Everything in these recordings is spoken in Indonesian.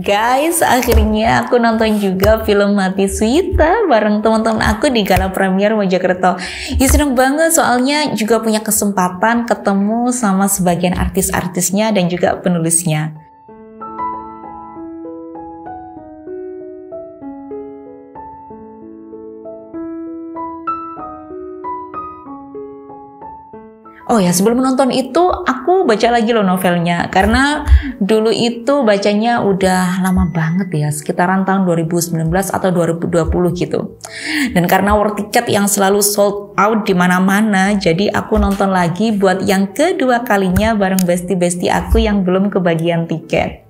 Guys, akhirnya aku nonton juga film Hati Suwita bareng teman-teman aku di Gala Premier Mojokerto. Ya seneng banget soalnya juga punya kesempatan ketemu sama sebagian artis-artisnya dan juga penulisnya. Oh ya, sebelum menonton itu aku baca lagi loh novelnya, karena dulu itu bacanya udah lama banget ya, sekitaran tahun 2019 atau 2020 gitu. Dan karena war tiket yang selalu sold out di mana-mana, jadi aku nonton lagi buat yang kedua kalinya bareng bestie-bestie aku yang belum kebagian tiket.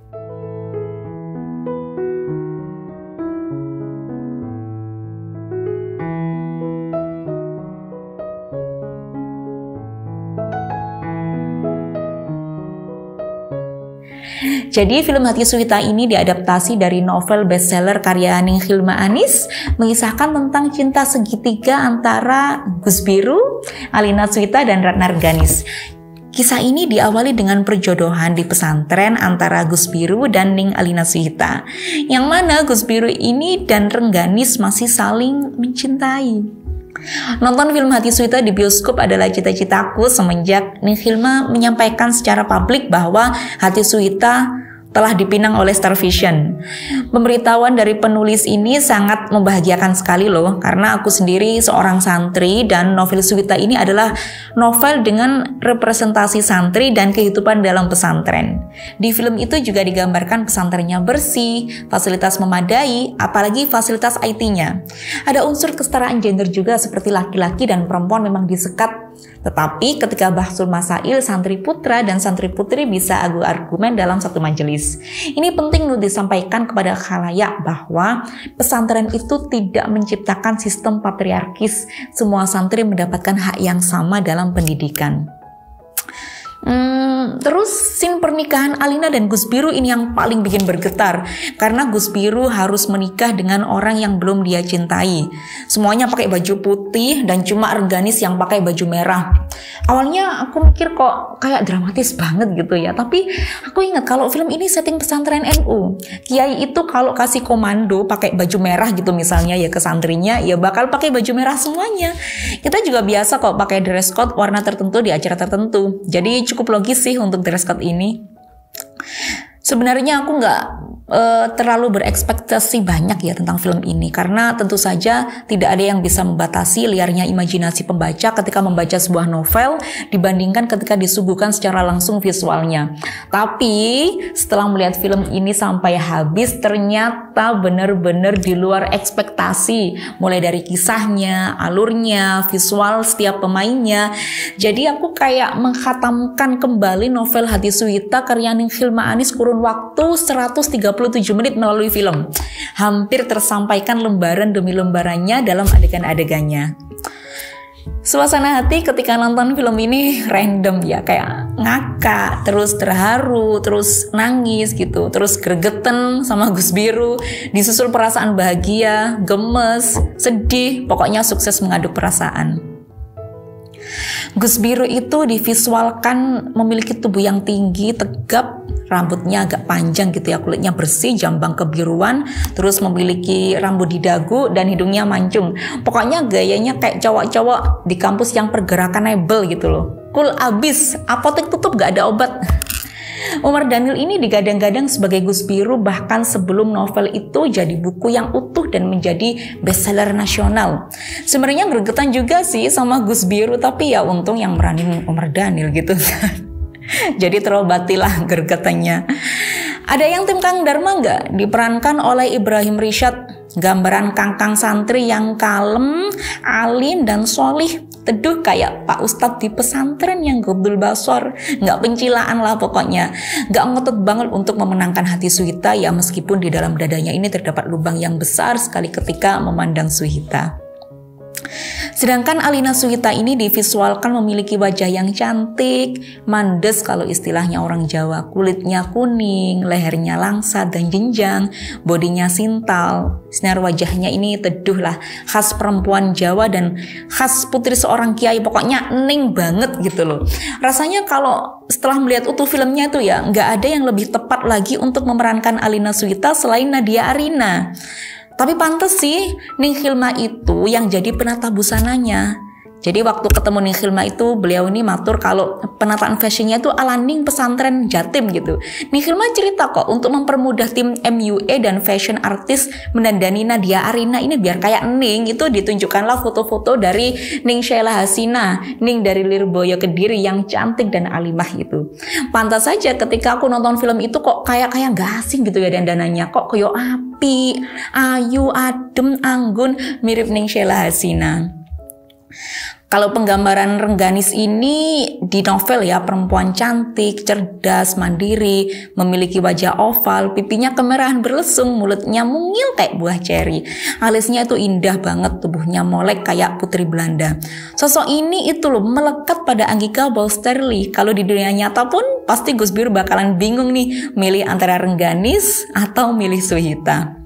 Jadi film Hati Suwita ini diadaptasi dari novel bestseller karya Ning Hilma Anis, mengisahkan tentang cinta segitiga antara Gus Biru, Alina Suwita, dan Ratna Rengganis. Kisah ini diawali dengan perjodohan di pesantren antara Gus Biru dan Ning Alina Suwita, yang mana Gus Biru ini dan Rengganis masih saling mencintai. Nonton film Hati Suwita di bioskop adalah cita-citaku semenjak Ning Hilma menyampaikan secara publik bahwa Hati Suwita telah dipinang oleh Star Vision. Pemberitahuan dari penulis ini sangat membahagiakan sekali loh, karena aku sendiri seorang santri dan novel Suwita ini adalah novel dengan representasi santri dan kehidupan dalam pesantren. Di film itu juga digambarkan pesantrennya bersih, fasilitas memadai, apalagi fasilitas IT-nya. Ada unsur kesetaraan gender juga, seperti laki-laki dan perempuan memang disekat. Tetapi ketika bahsul masail, santri putra dan santri putri bisa adu argumen dalam satu majelis. Ini penting untuk disampaikan kepada khalayak bahwa pesantren itu tidak menciptakan sistem patriarkis. Semua santri mendapatkan hak yang sama dalam pendidikan. Terus scene pernikahan Alina dan Gus Biru ini yang paling bikin bergetar, karena Gus Biru harus menikah dengan orang yang belum dia cintai. Semuanya pakai baju putih dan cuma Rengganis yang pakai baju merah. Awalnya aku mikir kok kayak dramatis banget gitu ya, tapi aku ingat kalau film ini setting pesantren NU. Kiai itu kalau kasih komando pakai baju merah gitu misalnya ya ke santrinya, ya bakal pakai baju merah semuanya. Kita juga biasa kok pakai dress code warna tertentu di acara tertentu. Jadi cukup logis sih untuk dress code ini. Sebenarnya aku nggak terlalu berekspektasi banyak ya tentang film ini, karena tentu saja tidak ada yang bisa membatasi liarnya imajinasi pembaca ketika membaca sebuah novel dibandingkan ketika disuguhkan secara langsung visualnya. Tapi setelah melihat film ini sampai habis, ternyata benar-benar di luar ekspektasi, mulai dari kisahnya, alurnya, visual setiap pemainnya. Jadi aku kayak menghatamkan kembali novel Hati Suwita karya Ning Hilma Anis kurun waktu 137 menit melalui film. Hampir tersampaikan lembaran demi lembarannya dalam adegan-adegannya. Suasana hati ketika nonton film ini random ya, kayak ngakak, terus terharu, terus nangis gitu, terus gregetan sama Gus Biru, disusul perasaan bahagia, gemes, sedih, pokoknya sukses mengaduk perasaan. Gus Biru itu divisualkan memiliki tubuh yang tinggi, tegap, rambutnya agak panjang gitu ya, kulitnya bersih, jambang kebiruan, terus memiliki rambut di dagu dan hidungnya mancung. Pokoknya gayanya kayak cowok-cowok di kampus yang pergerakanable gitu loh. Cool abis, apotek tutup gak ada obat. Umar Daniel ini digadang-gadang sebagai Gus Biru bahkan sebelum novel itu jadi buku yang utuh dan menjadi bestseller nasional. Sebenarnya gregetan juga sih sama Gus Biru, tapi ya untung yang meranin Umar Daniel gitu. Jadi terobatilah gregetannya. Ada yang tim Kang Dharma nggak? Diperankan oleh Ibrahim Rishad. Gambaran kangkang santri yang kalem, alim, dan solih. Teduh kayak Pak Ustadz di pesantren yang Gobdul Basor. Nggak pencilaan lah pokoknya. Nggak ngotot banget untuk memenangkan hati Suwita ya, meskipun di dalam dadanya ini terdapat lubang yang besar sekali ketika memandang Suwita. Sedangkan Alina Suhita ini divisualkan memiliki wajah yang cantik, mandes kalau istilahnya orang Jawa, kulitnya kuning, lehernya langsat dan jenjang, bodinya sintal. Sinar wajahnya ini teduh lah, khas perempuan Jawa dan khas putri seorang kiai, pokoknya ning banget gitu loh. Rasanya kalau setelah melihat utuh filmnya tuh ya, nggak ada yang lebih tepat lagi untuk memerankan Alina Suhita selain Nadia Arina. Tapi pantes sih Ning Khilma itu yang jadi penata busananya. Jadi waktu ketemu Ning Khilma itu beliau ini matur kalau penataan fashionnya itu ala Ning pesantren Jatim gitu. Ning Khilma cerita kok untuk mempermudah tim MUA dan fashion artist mendandani Nadia Arina ini biar kayak Ning, itu ditunjukkanlah foto-foto dari Ning Sheila Hasina, Ning dari Lirboyo Kediri yang cantik dan alimah itu. Pantas saja ketika aku nonton film itu kok kayak gak asing gitu ya dandanannya, kok koyo api, ayu, adem, anggun, mirip Ning Sheila Hasina. Kalau penggambaran Rengganis ini di novel ya, perempuan cantik, cerdas, mandiri, memiliki wajah oval, pipinya kemerahan berlesung, mulutnya mungil kayak buah ceri. Alisnya itu indah banget, tubuhnya molek kayak putri Belanda. Sosok ini itu loh melekat pada Anggika Bolsterli. Kalau di dunia nyata pun pasti Gus Biru bakalan bingung nih milih antara Rengganis atau milih Suhita.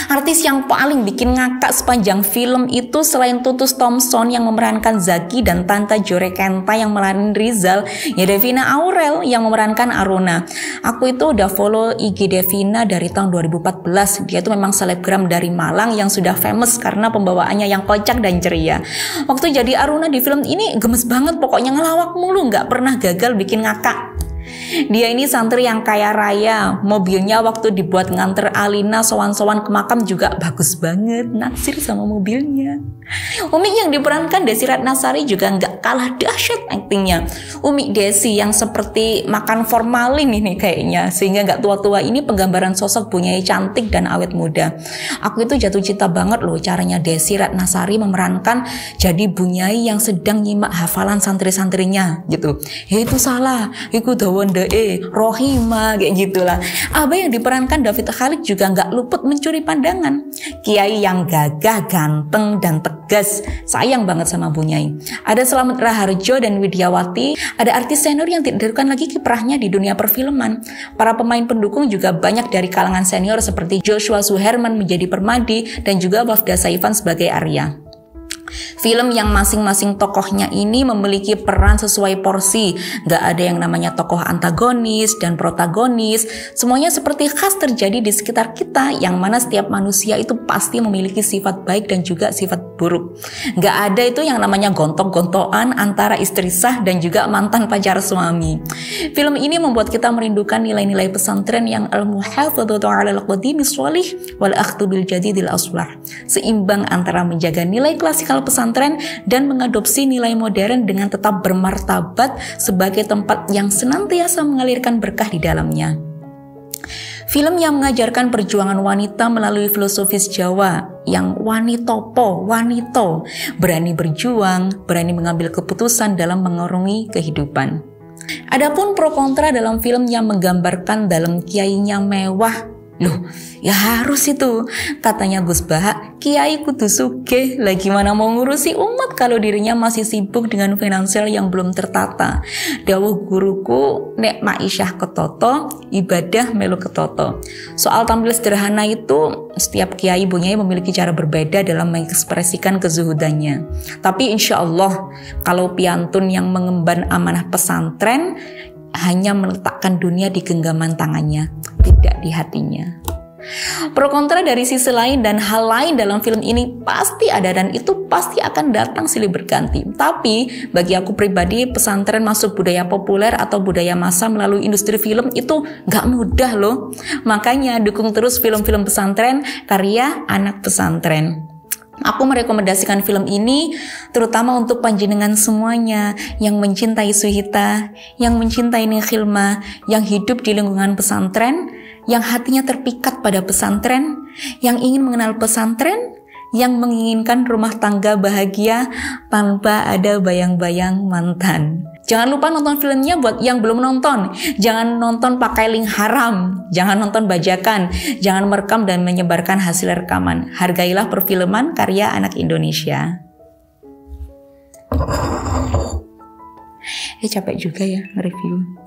Artis yang paling bikin ngakak sepanjang film itu selain Tutus Thompson yang memerankan Zaki dan Tanta Jore Kenta yang meranin Rizal, ya Devina Aurel yang memerankan Aruna. Aku itu udah follow IG Devina dari tahun 2014. Dia tuh memang selebgram dari Malang yang sudah famous karena pembawaannya yang kocak dan ceria. Waktu jadi Aruna di film ini gemes banget, pokoknya ngelawak mulu, nggak pernah gagal bikin ngakak. Dia ini santri yang kaya raya, mobilnya waktu dibuat nganter Alina sowan-sowan ke makam juga bagus banget, naksir sama mobilnya. Umi yang diperankan Desi Ratnasari juga nggak kalah dahsyat aktingnya. Umi Desi yang seperti makan formalin ini kayaknya, sehingga nggak tua-tua ini penggambaran sosok Bunyai cantik dan awet muda. Aku itu jatuh cinta banget loh caranya Desi Ratnasari memerankan jadi Bunyai yang sedang nyimak hafalan santri-santrinya gitu. Ya itu salah, itu dawon Rohima kayak gitulah. Abah yang diperankan David Khalid juga nggak luput mencuri pandangan. Kiai yang gagah, ganteng dan tegas, sayang banget sama Bunyai. Ada Slamet Raharjo dan Widyawati, ada artis senior yang tidak diragukan lagi kiprahnya di dunia perfilman. Para pemain pendukung juga banyak dari kalangan senior seperti Joshua Suherman menjadi Permadi dan juga Wafda Saifan sebagai Arya. Film yang masing-masing tokohnya ini memiliki peran sesuai porsi. Gak ada yang namanya tokoh antagonis dan protagonis. Semuanya seperti khas terjadi di sekitar kita, yang mana setiap manusia itu pasti memiliki sifat baik dan juga sifat buruk. Gak ada itu yang namanya gontok-gontokan antara istri sah dan juga mantan pacar suami. Film ini membuat kita merindukan nilai-nilai pesantren yang al-muhafadzatu 'alal qadimi sholih wal akhdhu bil jadidil aslah. Seimbang antara menjaga nilai klasikal pesantren dan mengadopsi nilai modern dengan tetap bermartabat sebagai tempat yang senantiasa mengalirkan berkah di dalamnya. Film yang mengajarkan perjuangan wanita melalui filosofis Jawa yang wanitopo, wanito, berani berjuang, berani mengambil keputusan dalam mengarungi kehidupan. Adapun pro kontra dalam film yang menggambarkan dalam kiainya mewah. Loh, ya harus itu. Katanya Gus Bah, kiai kudu sugih. Lah gimana mau ngurusi umat kalau dirinya masih sibuk dengan finansial yang belum tertata. Dawuh guruku, nek maisyah ketoto, ibadah melu ketoto. Soal tampil sederhana itu, setiap kiai Bunyai memiliki cara berbeda dalam mengekspresikan kezuhudannya. Tapi insya Allah, kalau piantun yang mengemban amanah pesantren hanya meletakkan dunia di genggaman tangannya, tidak di hatinya. Pro kontra dari sisi lain dan hal lain dalam film ini pasti ada dan itu pasti akan datang silih berganti. Tapi bagi aku pribadi, pesantren masuk budaya populer atau budaya massa melalui industri film itu gak mudah loh. Makanya dukung terus film-film pesantren karya anak pesantren. Aku merekomendasikan film ini terutama untuk panjenengan semuanya yang mencintai Suhita, yang mencintai Ning Khilma, yang hidup di lingkungan pesantren, yang hatinya terpikat pada pesantren, yang ingin mengenal pesantren, yang menginginkan rumah tangga bahagia tanpa ada bayang-bayang mantan. Jangan lupa nonton filmnya buat yang belum nonton. Jangan nonton pakai link haram. Jangan nonton bajakan. Jangan merekam dan menyebarkan hasil rekaman. Hargailah perfilman karya anak Indonesia. Capek juga ya nge-review.